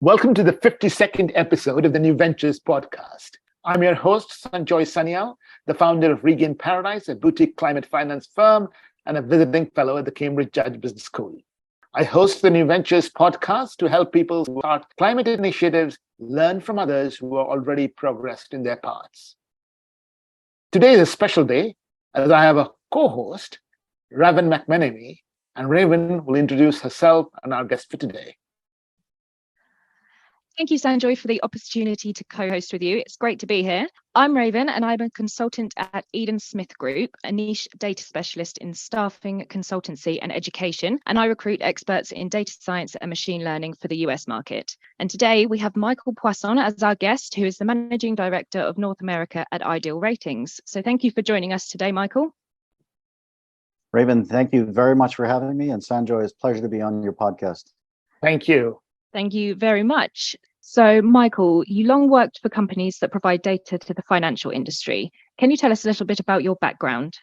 Welcome to the 52nd episode of the New Ventures podcast. I'm your host, Sanjoy Sanyal, the founder of Regain Paradise, a boutique climate finance firm and a visiting fellow at the Cambridge Judge Business School. I host the New Ventures podcast to help people start climate initiatives, learn from others who are already progressed in their paths. Today is a special day as I have a co-host, Raven McMenemie, and Raven will introduce herself and our guest for today. Thank you, Sanjoy, for the opportunity to co-host with you. It's great to be here. I'm Raven, and I'm a consultant at Eden Smith Group, a niche data specialist in staffing, consultancy, and education. And I recruit experts in data science and machine learning for the US market. And today we have Michael Poisson as our guest, who is the Managing Director of North America at IdealRatings. So thank you for joining us today, Michael. Raven, thank you very much for having me. And Sanjoy, it's a pleasure to be on your podcast. Thank you. Thank you very much. So, Michael, you long worked for companies that provide data to the financial industry. Can you tell us a little bit about your background?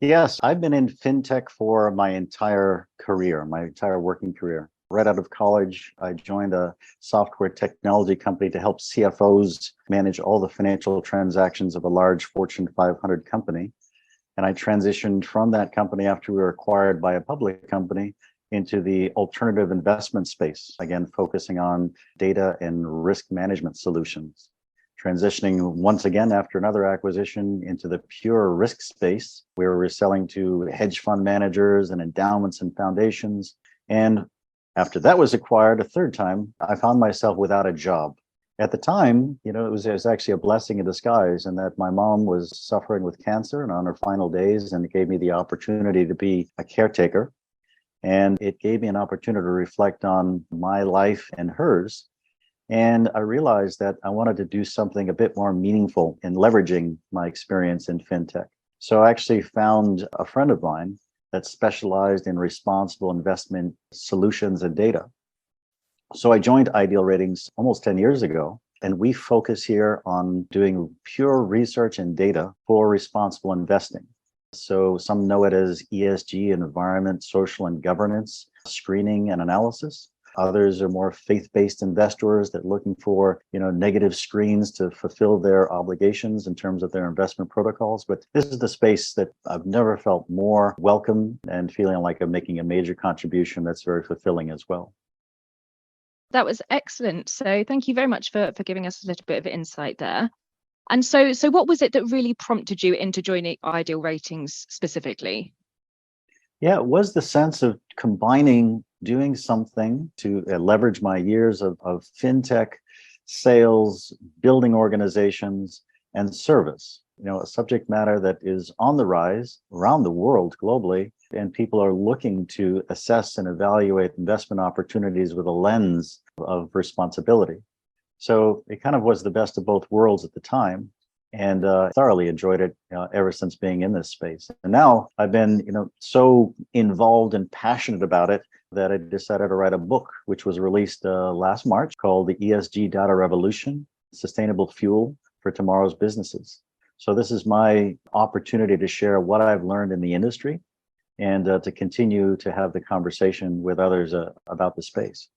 Yes, I've been in fintech for my entire career, my entire working career. Right out of college, I joined a software technology company to help CFOs manage all the financial transactions of a large Fortune 500 company. And I transitioned from that company after we were acquired by a public company into the alternative investment space, again, focusing on data and risk management solutions. Transitioning once again after another acquisition into the pure risk space, where we're selling to hedge fund managers and endowments and foundations. And after that was acquired a third time, I found myself without a job. At the time, it was actually a blessing in disguise, in that my mom was suffering with cancer and on her final days, and it gave me the opportunity to be a caretaker. And it gave me an opportunity to reflect on my life and hers. And I realized that I wanted to do something a bit more meaningful in leveraging my experience in fintech. So I actually found a friend of mine that specialized in responsible investment solutions and data. So I joined IdealRatings almost 10 years ago, and we focus here on doing pure research and data for responsible investing. So some know it as ESG, environment, social, and governance, screening and analysis. Others are more faith-based investors that are looking for, negative screens to fulfill their obligations in terms of their investment protocols. But this is the space that I've never felt more welcome and feeling like I'm making a major contribution that's very fulfilling as well. That was excellent. So thank you very much for giving us a little bit of insight there. And so what was it that really prompted you into joining IdealRatings specifically? Yeah, it was the sense of combining, doing something to leverage my years of fintech, sales, building organizations, and service. A subject matter that is on the rise around the world globally, and people are looking to assess and evaluate investment opportunities with a lens of responsibility. So it kind of was the best of both worlds at the time, and thoroughly enjoyed it ever since being in this space. And now I've been, so involved and passionate about it that I decided to write a book, which was released last March, called the ESG Data Revolution: Sustainable Fuel for Tomorrow's Businesses. So this is my opportunity to share what I've learned in the industry and to continue to have the conversation with others about the space.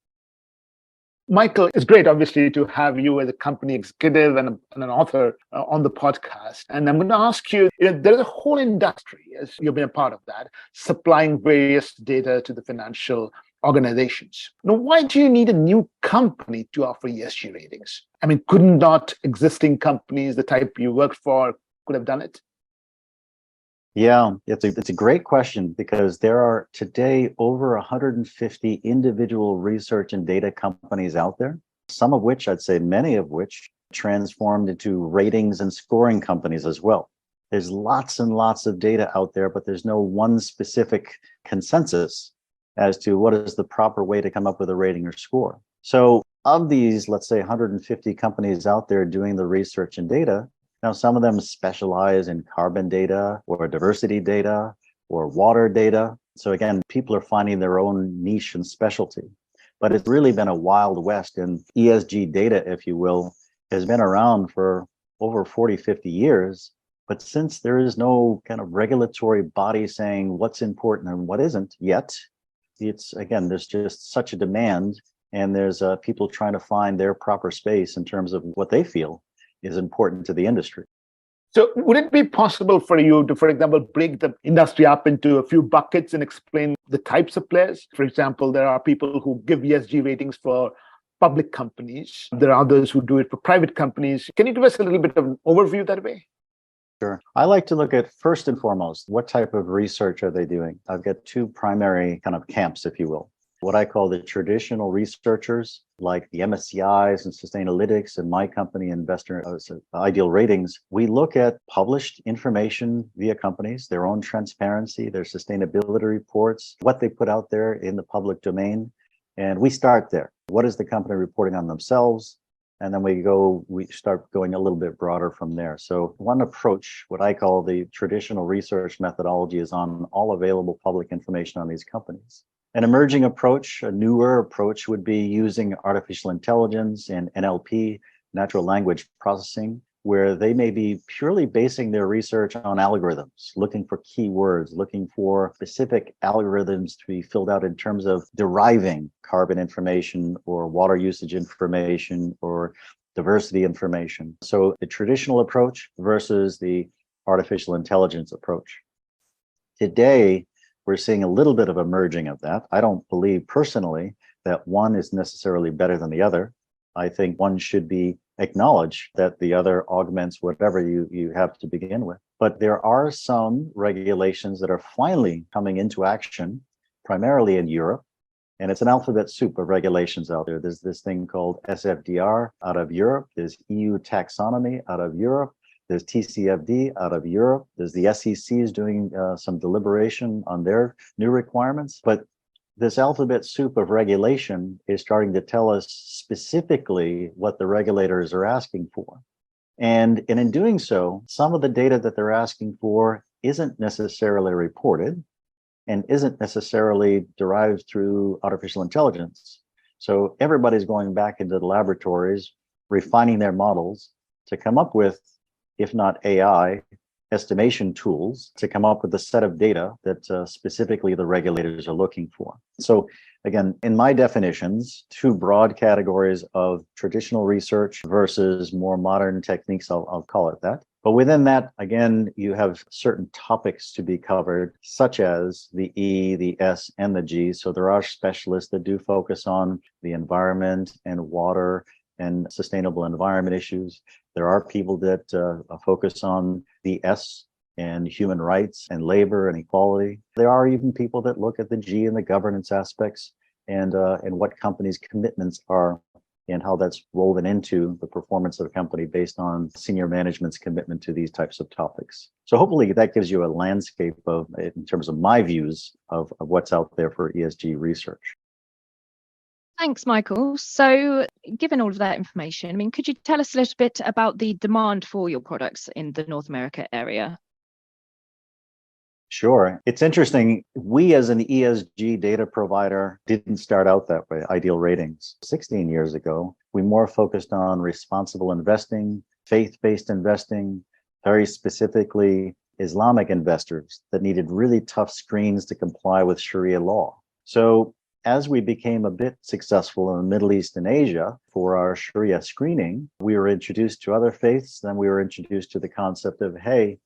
Michael, it's great, obviously, to have you as a company executive and an author on the podcast. And I'm going to ask you, there's a whole industry, as you've been a part of that, supplying various data to the financial organizations. Now, why do you need a new company to offer ESG ratings? I mean, couldn't not existing companies, the type you worked for, could have done it? Yeah, it's a great question, because there are today over 150 individual research and data companies out there, some of which, I'd say many of which, transformed into ratings and scoring companies as well. There's lots and lots of data out there, but there's no one specific consensus as to what is the proper way to come up with a rating or score. So of these, let's say 150 companies out there doing the research and data, now, some of them specialize in carbon data or diversity data or water data. So again, people are finding their own niche and specialty. But it's really been a wild west, and ESG data, if you will, has been around for over 40, 50 years. But since there is no kind of regulatory body saying what's important and what isn't yet, it's, again, there's just such a demand And there's people trying to find their proper space in terms of what they feel is important to the industry. So would it be possible for you to, for example, break the industry up into a few buckets and explain the types of players? For example, there are people who give ESG ratings for public companies. There are others who do it for private companies. Can you give us a little bit of an overview that way? Sure. I like to look at, first and foremost, what type of research are they doing? I've got two primary kind of camps, if you will. What I call the traditional researchers, like the MSCIs and Sustainalytics and my company, IdealRatings. We look at published information via companies, their own transparency, their sustainability reports, what they put out there in the public domain. And we start there. What is the company reporting on themselves? And then we start going a little bit broader from there. So one approach, what I call the traditional research methodology, is on all available public information on these companies. An emerging approach, a newer approach, would be using artificial intelligence and NLP, natural language processing, where they may be purely basing their research on algorithms, looking for keywords, looking for specific algorithms to be filled out in terms of deriving carbon information or water usage information or diversity information. So the traditional approach versus the artificial intelligence approach. Today, we're seeing a little bit of a merging of that. I don't believe personally that one is necessarily better than the other. I think one should be acknowledged that the other augments whatever you have to begin with. But there are some regulations that are finally coming into action, primarily in Europe. And it's an alphabet soup of regulations out there. There's this thing called SFDR out of Europe. There's EU taxonomy out of Europe. There's TCFD out of Europe. There's the SEC is doing some deliberation on their new requirements. But this alphabet soup of regulation is starting to tell us specifically what the regulators are asking for. And in doing so, some of the data that they're asking for isn't necessarily reported and isn't necessarily derived through artificial intelligence. So everybody's going back into the laboratories, refining their models to come up with, if not AI, estimation tools to come up with a set of data that specifically the regulators are looking for. So again, in my definitions, two broad categories of traditional research versus more modern techniques, I'll call it that. But within that, again, you have certain topics to be covered, such as the E, the S, and the G. So there are specialists that do focus on the environment and water and sustainable environment issues. There are people that focus on the S and human rights and labor and equality. There are even people that look at the G and the governance aspects and what companies' commitments are and how that's woven into the performance of a company based on senior management's commitment to these types of topics. So hopefully that gives you a landscape of, in terms of my views of what's out there for ESG research. Thanks, Michael. So given all of that information, I mean, could you tell us a little bit about the demand for your products in the North America area? Sure. It's interesting. We as an ESG data provider didn't start out that way, IdealRatings. 16 years ago, we more focused on responsible investing, faith-based investing, very specifically Islamic investors that needed really tough screens to comply with Sharia law. So as we became a bit successful in the Middle East and Asia for our Sharia screening, we were introduced to other faiths. Then we were introduced to the concept of, hey,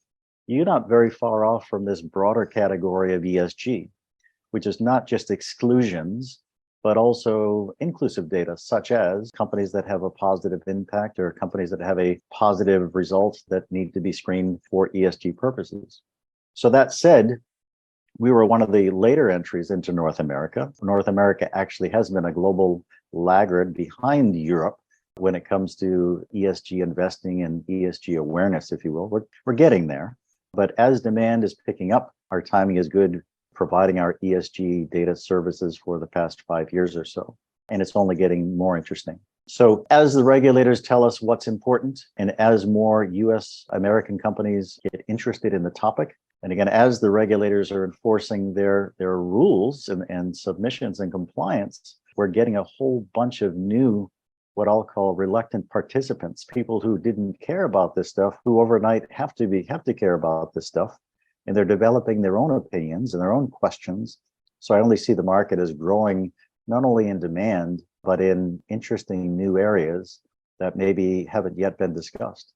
you're not very far off from this broader category of ESG, which is not just exclusions, but also inclusive data, such as companies that have a positive impact or companies that have a positive result that need to be screened for ESG purposes. So that said, we were one of the later entries into North America. North America actually has been a global laggard behind Europe when it comes to ESG investing and ESG awareness, if you will. We're getting there. But as demand is picking up, our timing is good, providing our ESG data services for the past 5 years or so. And it's only getting more interesting. So as the regulators tell us what's important, and as more US American companies get interested in the topic, and again, as the regulators are enforcing their rules and submissions and compliance, we're getting a whole bunch of new, what I'll call reluctant participants, people who didn't care about this stuff, who overnight have to care about this stuff. And they're developing their own opinions and their own questions. So I only see the market as growing, not only in demand, but in interesting new areas that maybe haven't yet been discussed.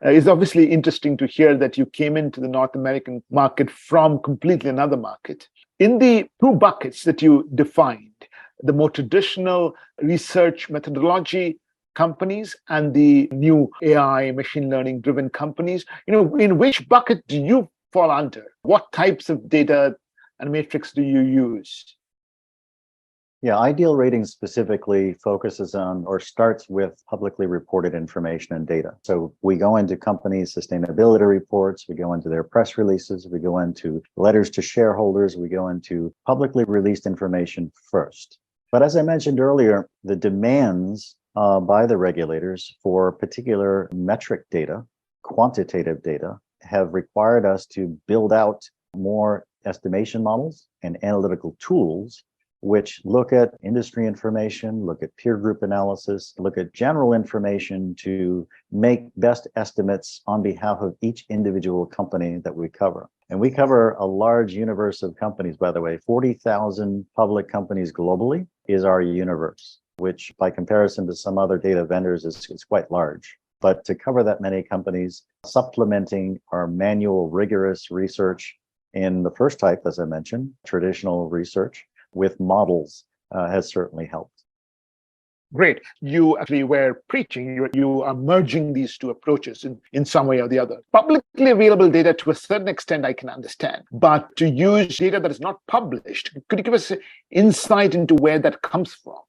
It's obviously interesting to hear that you came into the North American market from completely another market. In the two buckets that you defined, the more traditional research methodology companies and the new AI machine learning driven companies, in which bucket do you fall under? What types of data and matrix do you use? Yeah, IdealRatings specifically focuses on or starts with publicly reported information and data. So we go into companies' sustainability reports, we go into their press releases, we go into letters to shareholders, we go into publicly released information first. But as I mentioned earlier, the demands by the regulators for particular metric data, quantitative data, have required us to build out more estimation models and analytical tools which look at industry information, look at peer group analysis, look at general information to make best estimates on behalf of each individual company that we cover. And we cover a large universe of companies, by the way. 40,000 public companies globally is our universe, which by comparison to some other data vendors is quite large. But to cover that many companies, supplementing our manual rigorous research in the first type, as I mentioned, traditional research, with models has certainly helped. Great. You actually were preaching, you are merging these two approaches in some way or the other. Publicly available data, to a certain extent, I can understand. But to use data that is not published, could you give us insight into where that comes from?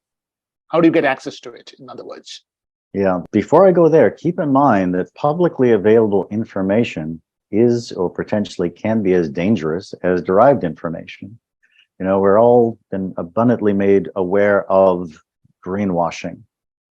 How do you get access to it, in other words? Yeah, before I go there, keep in mind that publicly available information is or potentially can be as dangerous as derived information. We're all been abundantly made aware of greenwashing.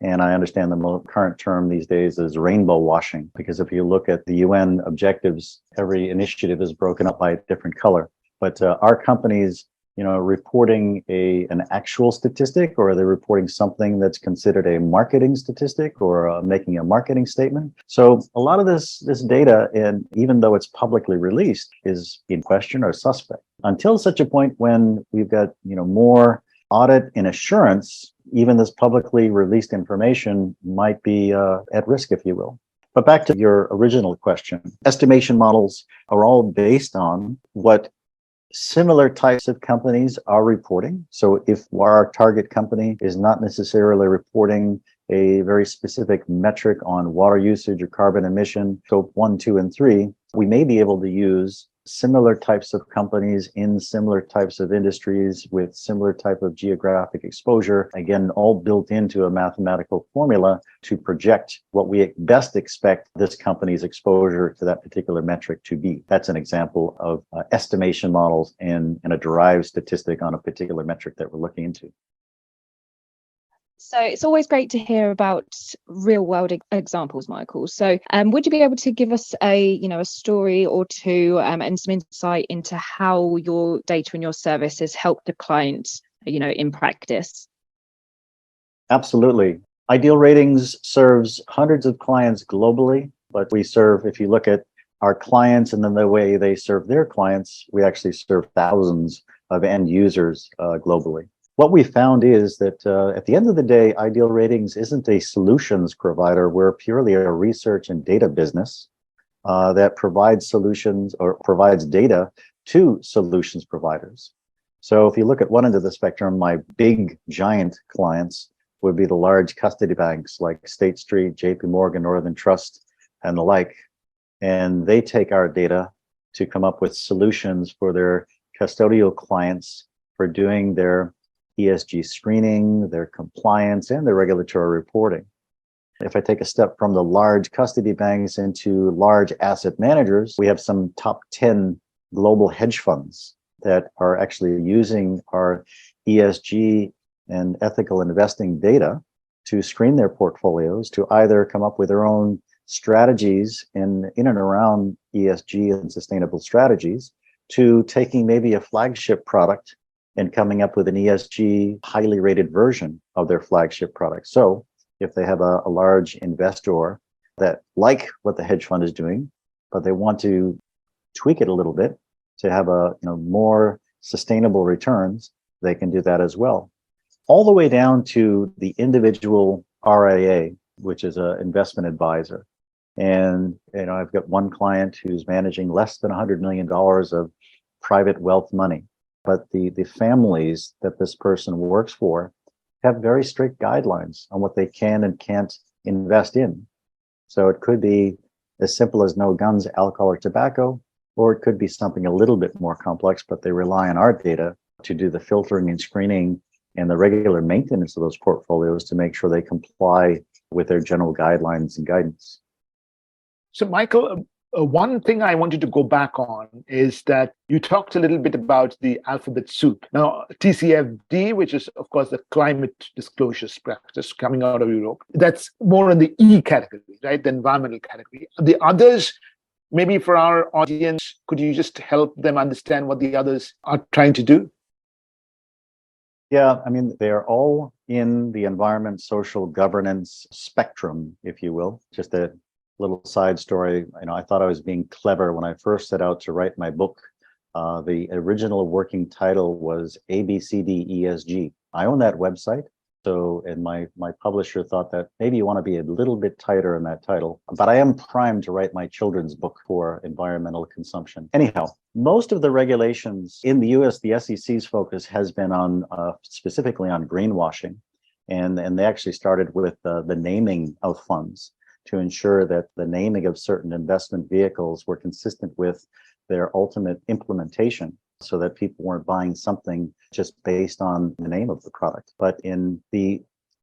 And I understand the most current term these days is rainbow washing, because if you look at the UN objectives, every initiative is broken up by a different color. But our companies, reporting an actual statistic, or are they reporting something that's considered a marketing statistic or making a marketing statement? So a lot of this data, and even though it's publicly released, is in question or suspect. Until such a point when we've got more audit and assurance, even this publicly released information might be at risk, if you will. But back to your original question, estimation models are all based on what similar types of companies are reporting. So if our target company is not necessarily reporting a very specific metric on water usage or carbon emission, scope 1, 2, and 3, we may be able to use similar types of companies in similar types of industries with similar type of geographic exposure, again, all built into a mathematical formula to project what we best expect this company's exposure to that particular metric to be. That's an example of estimation models and a derived statistic on a particular metric that we're looking into. So it's always great to hear about real world examples, Michael. So would you be able to give us a story or two and some insight into how your data and your service has helped a client, in practice? Absolutely. IdealRatings serves hundreds of clients globally, but we serve, if you look at our clients and then the way they serve their clients, we actually serve thousands of end users globally. What we found is that at the end of the day, IdealRatings isn't a solutions provider. We're purely a research and data business that provides solutions or provides data to solutions providers. So if you look at one end of the spectrum, my big giant clients would be the large custody banks like State Street, JP Morgan, Northern Trust, and the like. And they take our data to come up with solutions for their custodial clients for doing their ESG screening, their compliance, and their regulatory reporting. If I take a step from the large custody banks into large asset managers, we have some top 10 global hedge funds that are actually using our ESG and ethical investing data to screen their portfolios, to either come up with their own strategies in and around ESG and sustainable strategies, to taking maybe a flagship product and coming up with an ESG highly rated version of their flagship product. So if they have a large investor that like what the hedge fund is doing, but they want to tweak it a little bit to have more sustainable returns, they can do that as well. all the way down to the individual RIA, which is an investment advisor. And I've got one client who's managing less than $100 million of private wealth money. But the families that this person works for have very strict guidelines on what they can and can't invest in. So it could be as simple as no guns, alcohol, or tobacco, or it could be something a little bit more complex, but they rely on our data to do the filtering and screening and the regular maintenance of those portfolios to make sure they comply with their general guidelines and guidance. So, Michael, one thing I wanted to go back on is that you talked a little bit about the alphabet soup. Now, TCFD, which is, of course, the climate disclosures practice coming out of Europe, that's more in the E category, right? The environmental category. The others, maybe for our audience, could you just help them understand what the others are trying to do? Yeah, I mean, they're all in the environment, social governance spectrum, if you will. Just a little side story. I thought I was being clever when I first set out to write my book. The original working title was ABCD ESG. I own that website. And my publisher thought that maybe you want to be a little bit tighter in that title. But I am primed to write my children's book for environmental consumption. Anyhow, most of the regulations in the US, the SEC's focus has been on specifically on greenwashing. And they actually started with the naming of funds to ensure that the naming of certain investment vehicles were consistent with their ultimate implementation, so that people weren't buying something just based on the name of the product. But in the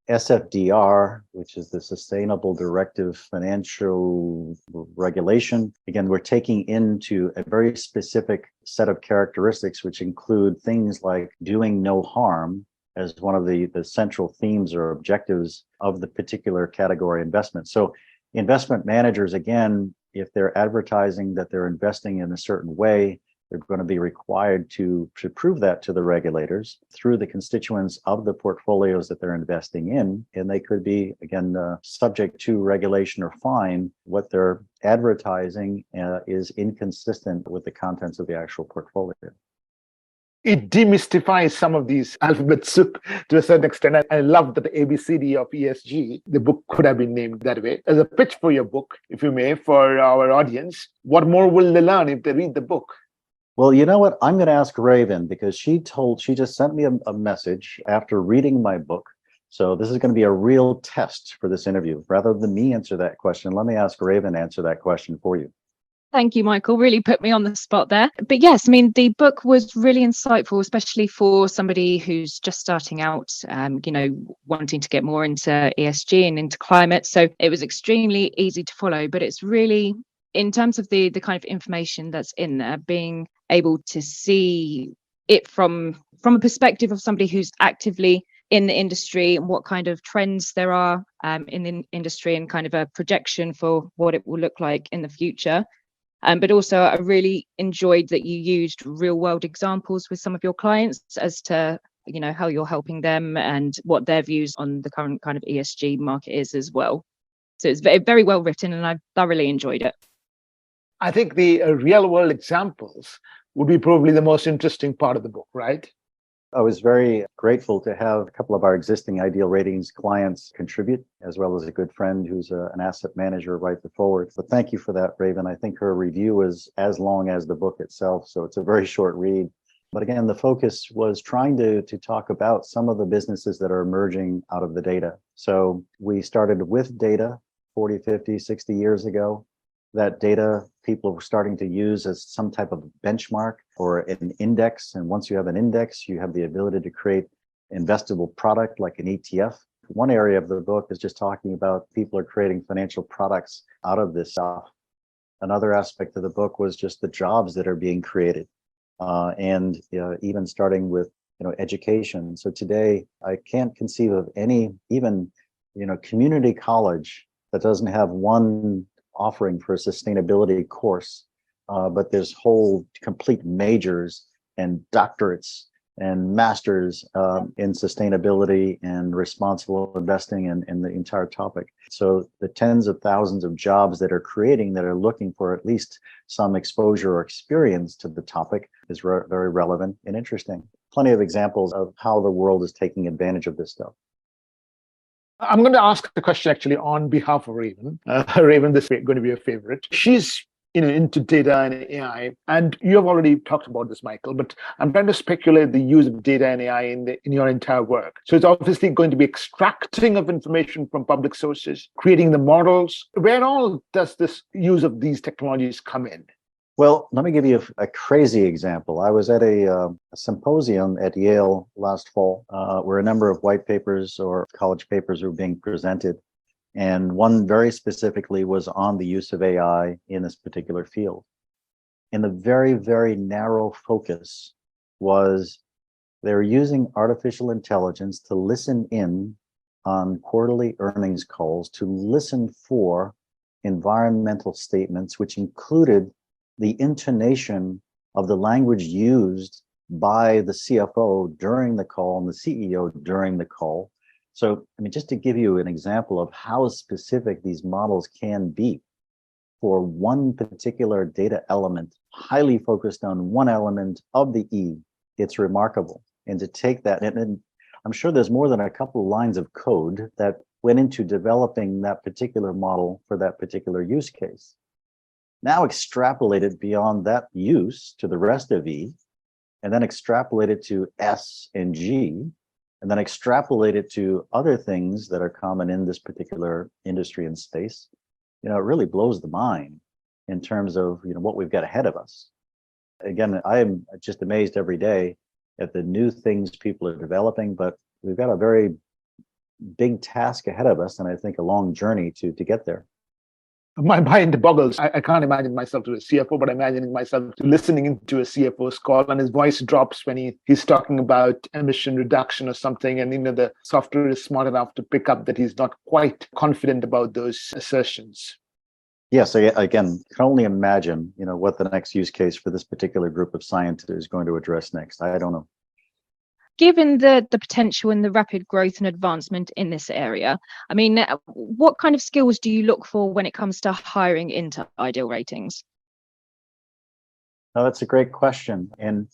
SFDR, which is the Sustainable Directive Financial Regulation, again, we're taking into a very specific set of characteristics, which include things like doing no harm as one of the central themes or objectives of the particular category investment. So investment managers, again, if they're advertising that they're investing in a certain way, they're going to be required to prove that to the regulators through the constituents of the portfolios that they're investing in. And they could be, again, subject to regulation or fine. What they're advertising is inconsistent with the contents of the actual portfolio. It demystifies some of these alphabet soup to a certain extent. I love that the ABCD of ESG, the book could have been named that way. As a pitch for your book, if you may, for our audience, what more will they learn if they read the book? Well, you know what? I'm going to ask Raven, because she just sent me a message after reading my book. So this is going to be a real test for this interview. Rather than me answer that question, let me ask Raven answer that question for you. Thank you, Michael. Really put me on the spot there. But yes, I mean, the book was really insightful, especially for somebody who's just starting out, wanting to get more into ESG and into climate. So it was extremely easy to follow, but it's really, in terms of the kind of information that's in there, being able to see it from a perspective of somebody who's actively in the industry and what kind of trends there are in the industry and kind of a projection for what it will look like in the future. But also, I really enjoyed that you used real world examples with some of your clients as to, how you're helping them and what their views on the current kind of ESG market is as well. So it's very, very well written, and I thoroughly enjoyed it. I think the real world examples would be probably the most interesting part of the book, right? I was very grateful to have a couple of our existing IdealRatings clients contribute, as well as a good friend who's an asset manager write the forward. But thank you for that, Raven. I think her review is as long as the book itself, so it's a very short read. But again, the focus was trying to talk about some of the businesses that are emerging out of the data. So we started with data 40, 50, 60 years ago. That data people were starting to use as some type of benchmark or an index. And once you have an index, you have the ability to create investable product like an ETF. One area of the book is just talking about people are creating financial products out of this stuff. Another aspect of the book was just the jobs that are being created, and even starting with education. So today I can't conceive of any even community college that doesn't have one offering for a sustainability course, but there's whole complete majors and doctorates and masters in sustainability and responsible investing and the entire topic. So the tens of thousands of jobs that are creating that are looking for at least some exposure or experience to the topic is very relevant and interesting. Plenty of examples of how the world is taking advantage of this stuff. I'm going to ask the question actually on behalf of Raven. Raven, this is going to be a favorite. She's into data and AI, and you have already talked about this, Michael. But I'm trying to speculate the use of data and AI in your entire work. So it's obviously going to be extracting of information from public sources, creating the models. Where all does this use of these technologies come in? Well, let me give you a crazy example. I was at a symposium at Yale last fall, where a number of white papers or college papers were being presented. And one very specifically was on the use of AI in this particular field. And the very, very narrow focus was they're using artificial intelligence to listen in on quarterly earnings calls, to listen for environmental statements, which included the intonation of the language used by the CFO during the call and the CEO during the call. So, just to give you an example of how specific these models can be for one particular data element, highly focused on one element of the E, it's remarkable. And to take that, and I'm sure there's more than a couple of lines of code that went into developing that particular model for that particular use case. Now extrapolate it beyond that use to the rest of E, and then extrapolate it to S and G, and then extrapolate it to other things that are common in this particular industry and space. It really blows the mind in terms of what we've got ahead of us. Again, I am just amazed every day at the new things people are developing, but we've got a very big task ahead of us, and I think a long journey to get there. My mind boggles. I can't imagine myself to a CFO, but imagining myself to listening into a CFO's call and his voice drops when he's talking about emission reduction or something. And, the software is smart enough to pick up that he's not quite confident about those assertions. Yes, again, can only imagine, what the next use case for this particular group of scientists is going to address next. I don't know. Given the potential and the rapid growth and advancement in this area, what kind of skills do you look for when it comes to hiring into IdealRatings? No, that's a great question. And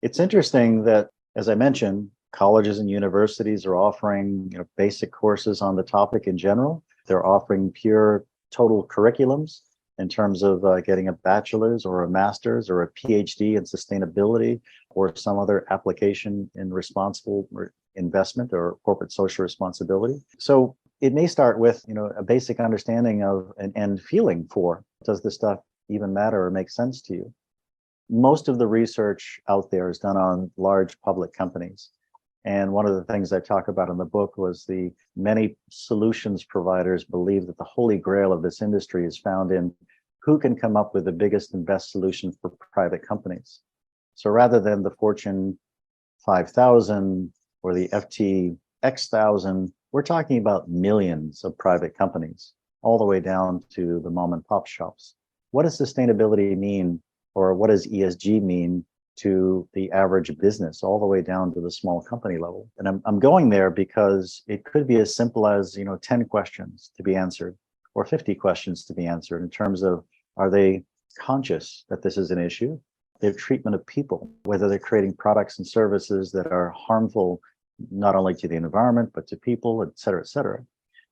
it's interesting that, as I mentioned, colleges and universities are offering basic courses on the topic in general. They're offering pure total curriculums in terms of getting a bachelor's or a master's or a PhD in sustainability or some other application in responsible investment or corporate social responsibility. So it may start with, a basic understanding of and feeling for, does this stuff even matter or make sense to you? Most of the research out there is done on large public companies. And one of the things I talk about in the book was the many solutions providers believe that the holy grail of this industry is found in who can come up with the biggest and best solution for private companies. So rather than the Fortune 5,000 or the FTX 1,000, we're talking about millions of private companies, all the way down to the mom and pop shops. What does sustainability mean, or what does ESG mean to the average business, all the way down to the small company level? And I'm going there because it could be as simple as 10 questions to be answered, or 50 questions to be answered in terms of, are they conscious that this is an issue? Their treatment of people, whether they're creating products and services that are harmful not only to the environment, but to people, et cetera, et cetera.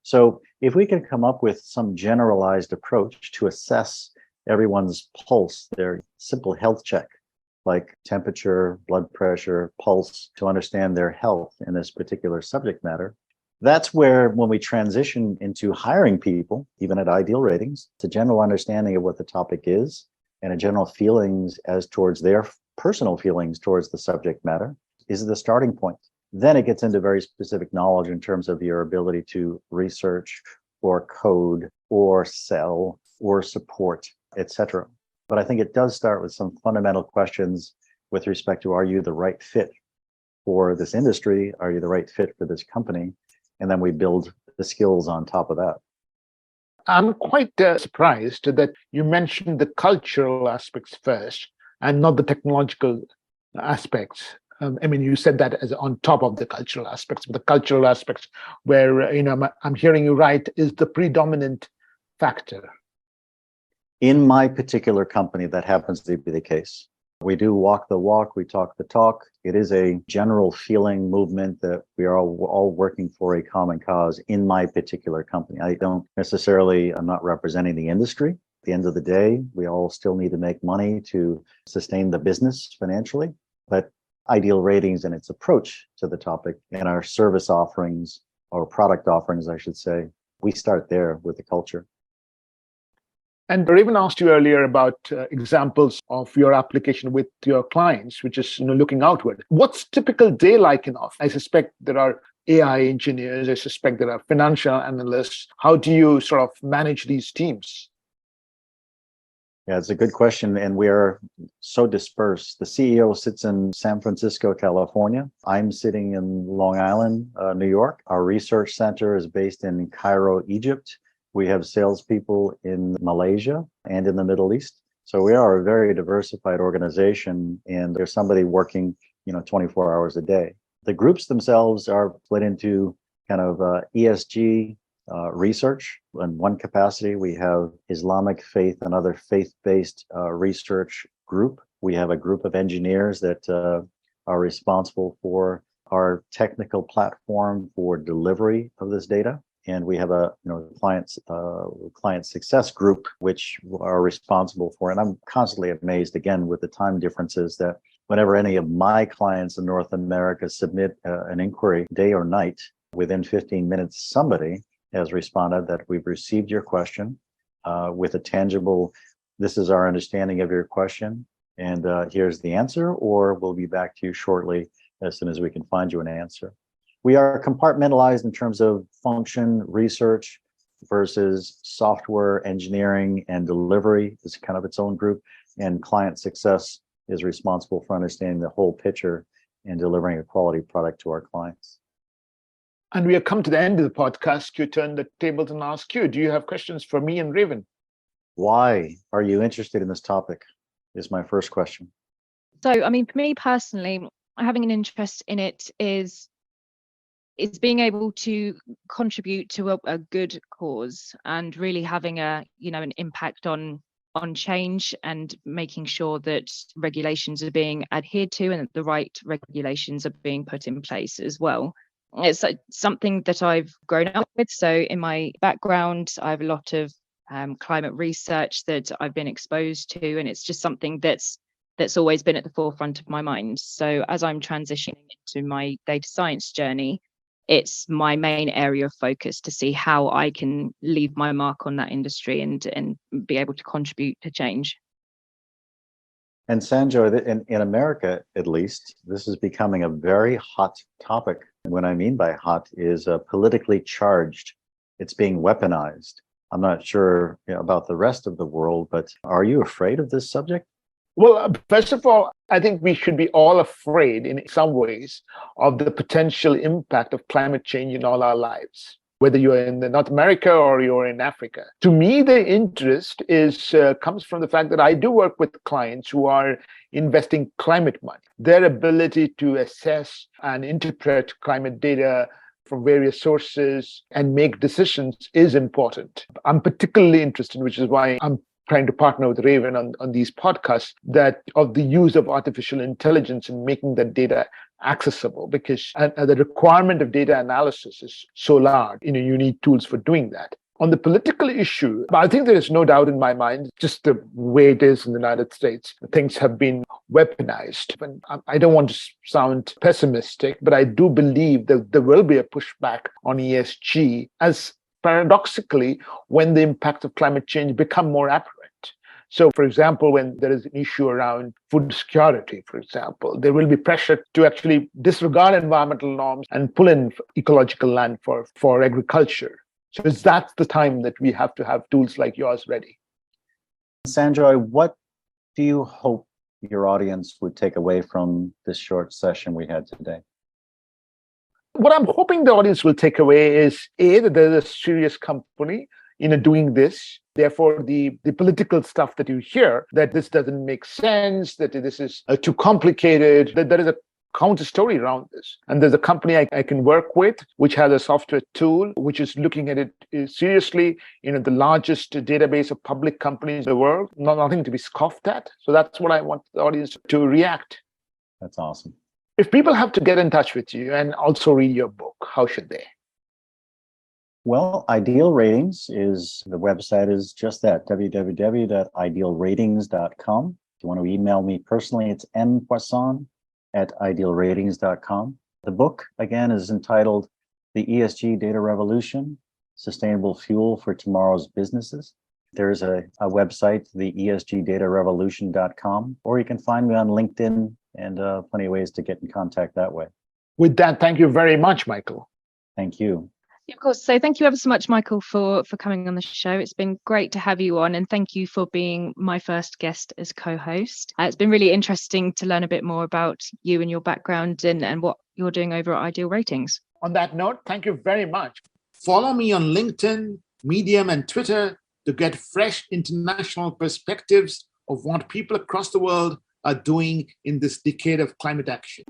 So if we can come up with some generalized approach to assess everyone's pulse, their simple health check, like temperature, blood pressure, pulse, to understand their health in this particular subject matter, that's where, when we transition into hiring people, even at IdealRatings, it's a general understanding of what the topic is and a general feelings as towards their personal feelings towards the subject matter is the starting point. Then it gets into very specific knowledge in terms of your ability to research or code or sell or support, etc. But I think it does start with some fundamental questions with respect to, are you the right fit for this industry? Are you the right fit for this company? And then we build the skills on top of that. I'm quite surprised that you mentioned the cultural aspects first and not the technological aspects. You said that as on top of the cultural aspects, but the cultural aspects where, I'm hearing you right, is the predominant factor. In my particular company, that happens to be the case. We do walk the walk, we talk the talk. It is a general feeling movement that we are all working for a common cause in my particular company. I'm not representing the industry. At the end of the day, we all still need to make money to sustain the business financially. But Ideal Ratings and its approach to the topic and our service offerings, or product offerings, I should say, we start there with the culture. And Raven asked you earlier about examples of your application with your clients, which is looking outward. What's typical day like in office? I suspect there are AI engineers. I suspect there are financial analysts. How do you sort of manage these teams? Yeah, it's a good question. And we are so dispersed. The CEO sits in San Francisco, California. I'm sitting in Long Island, New York. Our research center is based in Cairo, Egypt. We have salespeople in Malaysia and in the Middle East. So we are a very diversified organization, and there's somebody working, 24 hours a day. The groups themselves are split into kind of ESG research. In one capacity, we have Islamic faith and other faith-based research group. We have a group of engineers that are responsible for our technical platform for delivery of this data. And we have a client success group, which are responsible for. And I'm constantly amazed, again, with the time differences, that whenever any of my clients in North America submit an inquiry, day or night, within 15 minutes, somebody has responded that we've received your question with a tangible, this is our understanding of your question, and here's the answer, or we'll be back to you shortly as soon as we can find you an answer. We are compartmentalized in terms of function, research versus software engineering and delivery is kind of its own group, and client success is responsible for understanding the whole picture and delivering a quality product to our clients. And we have come to the end of the podcast. To turn the tables and ask you, do you have questions for me and Raven? Why are you interested in this topic is my first question. So, for me personally, having an interest in it is being able to contribute to a good cause and really having an impact on change, and making sure that regulations are being adhered to and that the right regulations are being put in place as well. It's something that I've grown up with. So in my background, I have a lot of climate research that I've been exposed to, and it's just something that's always been at the forefront of my mind. So as I'm transitioning into my data science journey, it's my main area of focus to see how I can leave my mark on that industry and be able to contribute to change. And Sanjoy, in America, at least, this is becoming a very hot topic. And what I mean by hot is politically charged. It's being weaponized. I'm not sure about the rest of the world, but are you afraid of this subject? Well, first of all, I think we should be all afraid in some ways of the potential impact of climate change in all our lives, whether you're in North America or you're in Africa. To me, the interest comes from the fact that I do work with clients who are investing climate money. Their ability to assess and interpret climate data from various sources and make decisions is important. I'm particularly interested, which is why I'm trying to partner with Raven on these podcasts, that of the use of artificial intelligence in making that data accessible, because the requirement of data analysis is so large. You need tools for doing that. On the political issue, I think there is no doubt in my mind, just the way it is in the United States, things have been weaponized. And I don't want to sound pessimistic, but I do believe that there will be a pushback on ESG, as paradoxically, when the impacts of climate change become more apparent. So, for example, when there is an issue around food security, for example, there will be pressure to actually disregard environmental norms and pull in ecological land for agriculture. So that's the time that we have to have tools like yours ready. Sanjoy, what do you hope your audience would take away from this short session we had today? What I'm hoping the audience will take away is, A, that there's a serious company doing this. Therefore, the political stuff that you hear, that this doesn't make sense, that this is too complicated, that there is a counter story around this. And there's a company I can work with, which has a software tool, which is looking at it seriously, the largest database of public companies in the world, nothing to be scoffed at. So that's what I want the audience to react. That's awesome. If people have to get in touch with you and also read your book, how should they? Well, Ideal Ratings the website is just that, www.idealratings.com. If you want to email me personally, it's mpoisson@idealratings.com. The book, again, is entitled The ESG Data Revolution, Sustainable Fuel for Tomorrow's Businesses. There's a website, the esgdatarevolution.com, or you can find me on LinkedIn, and plenty of ways to get in contact that way. With that, thank you very much, Michael. Thank you. Of course. So thank you ever so much, Michael, for coming on the show. It's been great to have you on, and thank you for being my first guest as co-host. It's been really interesting to learn a bit more about you and your background and what you're doing over at Ideal Ratings. On that note, thank you very much. Follow me on LinkedIn, Medium, and Twitter to get fresh international perspectives of what people across the world are doing in this decade of climate action.